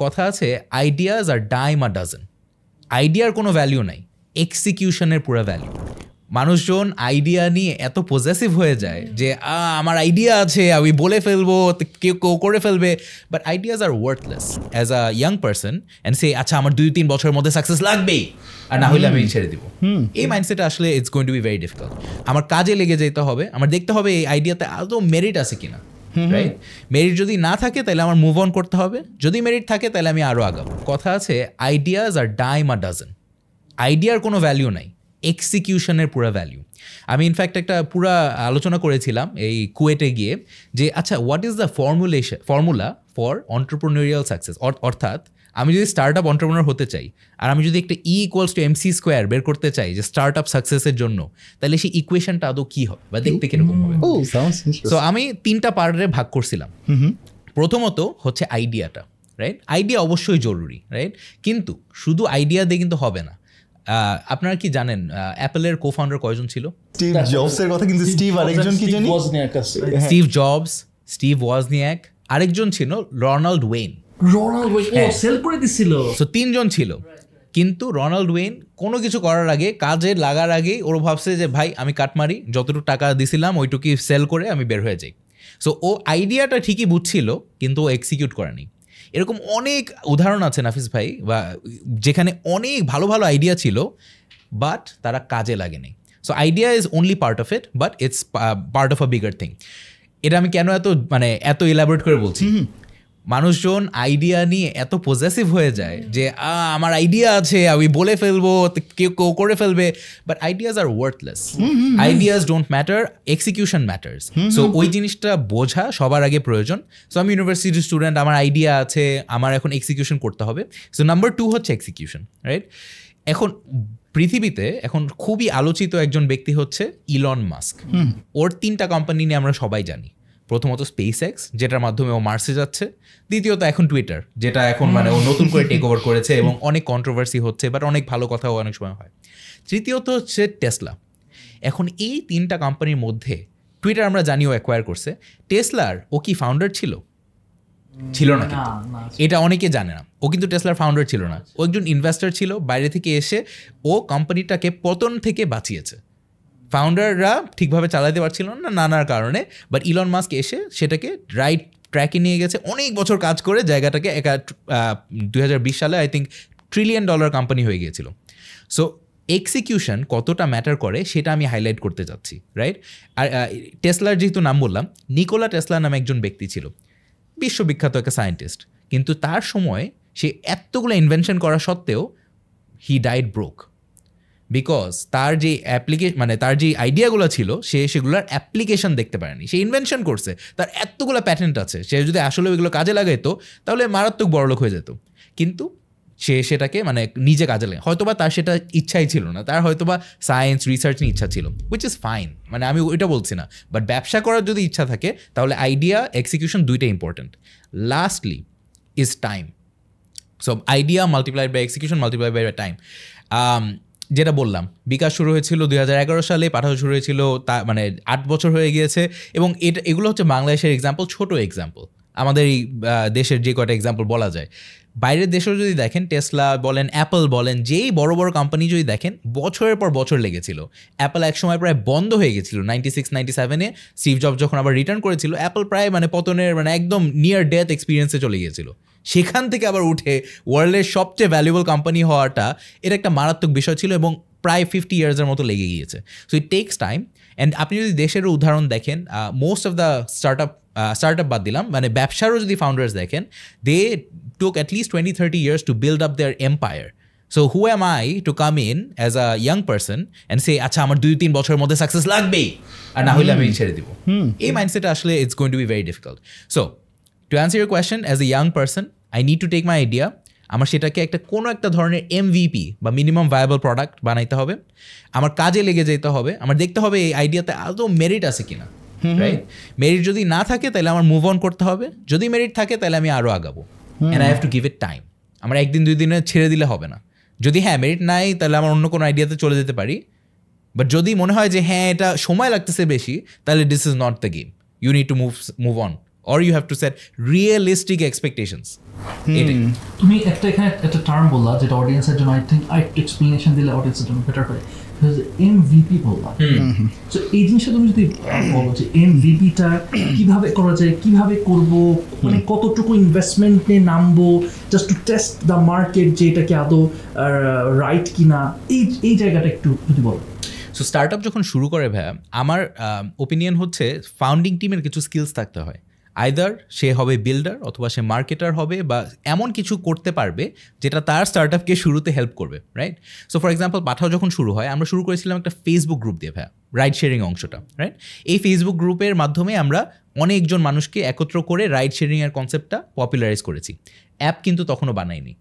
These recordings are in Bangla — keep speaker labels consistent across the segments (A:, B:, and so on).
A: কথা আছে ideas are dime a dozen. আইডিয়ার কোনো ভ্যালিউ নাই, এক্সিকিউশনের পুরো ভ্যালিউ। মানুষজন আইডিয়া নিয়ে এত পজেসিভ হয়ে যায় যে আমার আইডিয়া আছে, আমি বলে ফেলবো, কেউ করে ফেলবে, but ideas are worthless as a young person and say আচ্ছা আমার 2-3 বছরের মধ্যে সাকসেস লাগবেই, আর না হলে আমি ছেড়ে দিব। এই মাইন্ডসেট আসলে it's going to be very difficult. আমার কাজে লেগে যেতে হবে, আমার দেখতে হবে এই আইডিয়াতে আদৌ মেরিট আছে কিনা, রাইট? মেরিট যদি না থাকে তাহলে আমার মুভ অন করতে হবে, যদি মেরিট থাকে তাহলে আমি আরও আগাবো। কথা আছে ideas are dime a dozen. আইডিয়ার কোনো ভ্যালিউ নাই, এক্সিকিউশনের পুরো ভ্যালিউ। আমি ইনফ্যাক্ট একটা পুরা আলোচনা করেছিলাম এই কুয়েটে গিয়ে যে আচ্ছা what is the formula for entrepreneurial success. অর্থাৎ আমি যদি স্টার্ট আপ অন্টারপ্রেনিউর হতে চাই আর আমি যদি একটা E=mc² বের করতে চাই যে স্টার্ট আপ সাকসেসের জন্য, তাহলে সেই ইকুয়েশনটা আদৌ কী হবে বা দেখতে কীরকম হবে। সো আমি 3টা পার্টে ভাগ করছিলাম। প্রথমত হচ্ছে আইডিয়াটা, রাইট? আইডিয়া অবশ্যই জরুরি, রাইট? কিন্তু শুধু আইডিয়া দিয়ে কিন্তু হবে না। আপনারা কি জানেন অ্যাপলের কো-ফাউন্ডার কয়জন ছিল?
B: স্টিভ জবসের কথা, কিন্তু স্টিভ আরেকজন কি জানি,
A: স্টিভ জবস, স্টিভ ওয়াজনিয়াক, আরেকজন ছিল রোনাল্ড ওয়েন।
C: সেল করে দিছিল।
A: সো 3 জন ছিল। কিন্তু রোনাল্ড ওয়েন কোনো কিছু করার আগে, কাজে লাগার আগে ওর ভাবছে যে ভাই আমি কাট মারি, যতটুকু টাকা দিছিলাম ওইটুকুই সেল করে আমি বের হয়ে যাই। সো ও আইডিয়াটা ঠিকই বুঝছিল কিন্তু ও এক্সিকিউট করেনি। এরকম অনেক উদাহরণ আছে নাফিস ভাই, বা যেখানে অনেক ভালো ভালো আইডিয়া ছিল বাট তারা কাজে লাগেনি। So idea is only part of it, but it's part of a bigger thing. এটা আমি কেন এত ইলাবোরেট করে বলছি, মানুষজন আইডিয়া নিয়ে এত পজেসিভ হয়ে যায় যে আমার আইডিয়া আছে, আমি বলে ফেলবো, কেউ করে ফেলবে, but ideas are worthless. Ideas don't matter, execution matters. So ওই জিনিসটা বোঝা সবার আগে প্রয়োজন। সো আমি ইউনিভার্সিটির স্টুডেন্ট, আমার আইডিয়া আছে, আমার এখন এক্সিকিউশন করতে হবে। সো নাম্বার 2 হচ্ছে এক্সিকিউশন, রাইট? এখন পৃথিবীতে এখন খুবই আলোচিত একজন ব্যক্তি হচ্ছে ইলন মাস্ক। ওর 3টা কোম্পানি নিয়ে আমরা সবাই জানি। প্রথমত SpaceX, যেটার মাধ্যমে ও মার্সে যাচ্ছে। দ্বিতীয়ত এখন টুইটার, যেটা এখন ও নতুন করে টেক ওভার করেছে এবং অনেক কন্ট্রোভার্সি হচ্ছে, বাট অনেক ভালো কথাও অনেক সময় হয়। তৃতীয়ত হচ্ছে টেসলা। এখন এই 3টা কোম্পানির মধ্যে টুইটার আমরা জানিও অ্যাকোয়ার করছে। টেসলার ও কি ফাউন্ডার ছিল না, কিন্তু এটা অনেকে জানে না। ও কিন্তু টেসলার ফাউন্ডার ছিল না, ও একজন ইনভেস্টর ছিল। বাইরে থেকে এসে ও কোম্পানিটাকে পতন থেকে বাঁচিয়েছে। ফাউন্ডাররা ঠিকভাবে চালাতে পারছিল না নানার কারণে, বাট ইলন মাস্ক এসে সেটাকে রাইট ট্র্যাকে নিয়ে গেছে। অনেক বছর কাজ করে জায়গাটাকে 2020 সালে আই থিঙ্ক $1 ট্রিলিয়ন কোম্পানি হয়ে গিয়েছিল। সো এক্সিকিউশন কতটা ম্যাটার করে সেটা আমি হাইলাইট করতে চাচ্ছি, রাইট? আর টেসলার যেহেতু নাম বললাম, নিকোলা টেসলা নামে একজন ব্যক্তি ছিল, বিশ্ববিখ্যাত একটা সায়েন্টিস্ট। কিন্তু তার সময় সে এতগুলো ইনভেনশন করা সত্ত্বেও হি ডাইড ব্রোক, বিকজ তার যে তার যে আইডিয়াগুলো ছিল সে সেগুলোর অ্যাপ্লিকেশন দেখতে পারেনি। সে ইনভেনশন করছে, তার এতগুলো প্যাটেন্ট আছে, সে যদি আসলে ওইগুলো কাজে লাগাইতো তাহলে মারাত্মক বড়লোক হয়ে যেত। কিন্তু সে সেটাকে নিজে কাজে লাগে, হয়তোবা তার সেটা ইচ্ছাই ছিল না, তার হয়তোবা সায়েন্স রিসার্চ নিয়ে ইচ্ছা ছিল, হুইচ ইজ ফাইন, আমি ওইটা বলছি না। বাট ব্যবসা করার যদি ইচ্ছা থাকে তাহলে আইডিয়া এক্সিকিউশন দুইটাই important. Lastly is time. So idea multiplied by execution multiplied by time. যেটা বললাম, বিকাশ শুরু হয়েছিল 2011 সালে, পাঠাও শুরু হয়েছিল 8 বছর হয়ে গিয়েছে। এবং এগুলো হচ্ছে বাংলাদেশের এক্সাম্পল, ছোট এক্সাম্পল। আমাদের এই দেশের যে কয়টা এক্সাম্পল বলা যায়, বাইরের দেশেও যদি দেখেন, টেসলা বলেন, অ্যাপল বলেন, যেই বড় বড় কোম্পানি যদি দেখেন, বছরের পর বছর লেগেছিল। অ্যাপল একসময় প্রায় বন্ধ হয়ে গেছিল 96-97-এ। স্টিভ জবস যখন আবার রিটার্ন করেছিল, অ্যাপল প্রায় পতনের একদম নিয়ার ডেথ এক্সপিরিয়েন্সে চলে গিয়েছিল। সেখান থেকে আবার উঠে ওয়ার্ল্ডের সবচেয়ে ভ্যালুয়েবল কোম্পানি হওয়াটা এটা একটা মারাত্মক বিষয় ছিল এবং প্রায় 50 ইয়ার্সের মতো লেগে গিয়েছে। So it takes time. And আপনি যদি দেশেরও উদাহরণ দেখেন, most of the start up বাদ দিলাম, ব্যবসারও যদি ফাউন্ডার্স দেখেন, দে took at least 20-30 years to build up their empire. So who am I to come in as a young person and say আচ্ছা আমার 2-3 বছরের মধ্যে সাকসেস লাগবেই, আর না হলে আমি ছেড়ে দিব। এই মাইন্ডসেট আসলে it's going to be very difficult. So to answer your question, as a young person I need to take my idea, আমার সেটাকে কোনো একটা ধরনের MVP বা মিনিমাম ভায়াবল প্রোডাক্ট বানাইতে হবে, আমার কাজে লেগে যেতে হবে, আমার দেখতে হবে এই আইডিয়াতে আদৌ মেরিট আছে কিনা, রাইট? মেরিট যদি না থাকে তাহলে আমার মুভ অন করতে হবে, যদি মেরিট থাকে তাহলে আমি আরও আগাবো। And I have to give it time. আমার 1-2 দিনে ছেড়ে দিলে হবে না। যদি মেরিট নাই তাহলে আমার অন্য কোনো আইডিয়াতে চলে যেতে পারি, বাট যদি মনে হয় যে এটা সময় লাগতেছে বেশি, তাহলে this is not the game, you need to move on or you have to set realistic expectations. এটাই।
C: তুমি এখানে একটা টার্ম বললা যেটা অডিয়েন্সের জন্য আই থিঙ্ক এক্সপ্লেনেশন দিলে অডিয়েন্সের জন্য বেটার হয়, এমভিপি বললা। তো এই জিনিসটা তুমি যদি বলো যে এমভিপিটা কিভাবে করা যায়, কিভাবে করব, মানে কতটুকু ইনভেস্টমেন্ট নিয়ে নামবো just to test the market যে এটা কি আদৌ রাইট কিনা, এই জায়গাটা একটু যদি বলো।
A: সো স্টার্ট আপ যখন শুরু করে ভাইয়া, আমার ওপিনিয়ন হচ্ছে ফাউন্ডিং টিমের কিছু স্কিলস থাকতে হয়। আইদার সে হবে বিল্ডার অথবা সে মার্কেটার হবে, বা এমন কিছু করতে পারবে যেটা তার স্টার্ট আপকে শুরুতে হেল্প করবে, রাইট? সো ফর এক্সাম্পল পাঠাও যখন শুরু হয়, আমরা শুরু করেছিলাম একটা ফেসবুক গ্রুপ দিয়ে ভাইয়া, রাইড শেয়ারিং অংশটা, রাইট? এই ফেসবুক গ্রুপের মাধ্যমে আমরা অনেকজন মানুষকে একত্র করে রাইড শেয়ারিংয়ের কনসেপ্টটা পপুলারাইজ করেছি। অ্যাপ কিন্তু তখনও বানাইনি।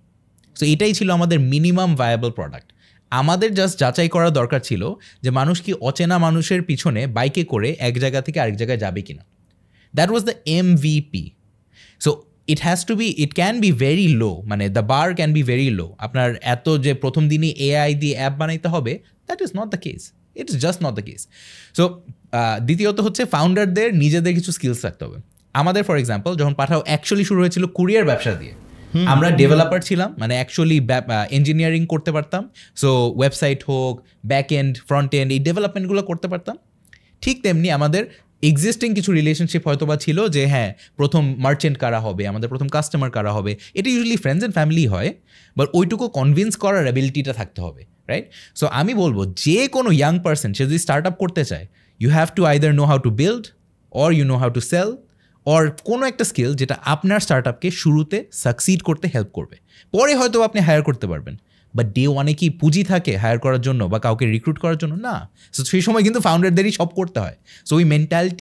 A: সো এটাই ছিল আমাদের মিনিমাম ভায়াবল প্রোডাক্ট। আমাদের জাস্ট যাচাই করা দরকার ছিল যে মানুষ কি অচেনা মানুষের পিছনে বাইকে করে এক জায়গা থেকে আরেক জায়গায় যাবে কিনা। That was the MVP. So it can be very low, মানে the bar can be very low. আপনার এত যে প্রথম দিনই AI দিয়ে অ্যাপ বানাইতে হবে, that is not the case, it's just not the case. So দ্বিতীয়ত হচ্ছে ফাউন্ডারদের নিজেদের কিছু স্কিলস রাখতে হবে। আমাদের ফর এক্সাম্পল যখন পাঠাও অ্যাকচুয়ালি শুরু হয়েছিল কুরিয়ার ব্যবসা দিয়ে, আমরা ডেভেলপার ছিলাম, মানে অ্যাকচুয়ালি ইঞ্জিনিয়ারিং করতে পারতাম। সো ওয়েবসাইট হোক, ব্যাক এন্ড, ফ্রন্ট এন্ড, এই ডেভেলপমেন্টগুলো করতে পারতাম। ঠিক তেমনি আমাদের এক্সিস্টিং কিছু রিলেশনশিপ হয়তো বা ছিল যে হ্যাঁ প্রথম মার্চেন্ট কারা হবে, আমাদের প্রথম কাস্টমার কারা হবে, এটা ইউজুয়ালি ফ্রেন্ডস অ্যান্ড ফ্যামিলি হয়, বাট ওইটুকু কনভিন্স করার অ্যাবিলিটিটা থাকতে হবে, রাইট? সো আমি বলবো যে কোনো ইয়াং পার্সন সে যদি স্টার্ট আপ করতে চায়, you have to either know how to build, or you know how to sell, or কোনো একটা স্কিল যেটা আপনার স্টার্ট আপকে শুরুতে সাকসিড করতে হেল্প করবে। পরে হয়তো আপনি হায়ার করতে পারবেন, বাট ডে ওয়ানে কি পুঁজি থাকে হায়ার করার জন্য বা কাউকে রিক্রুট করার জন্য? না। সো সেই সময় কিন্তু ফাউন্ডারদেরই সব করতে হয়। সো ওই মেন্টালিটি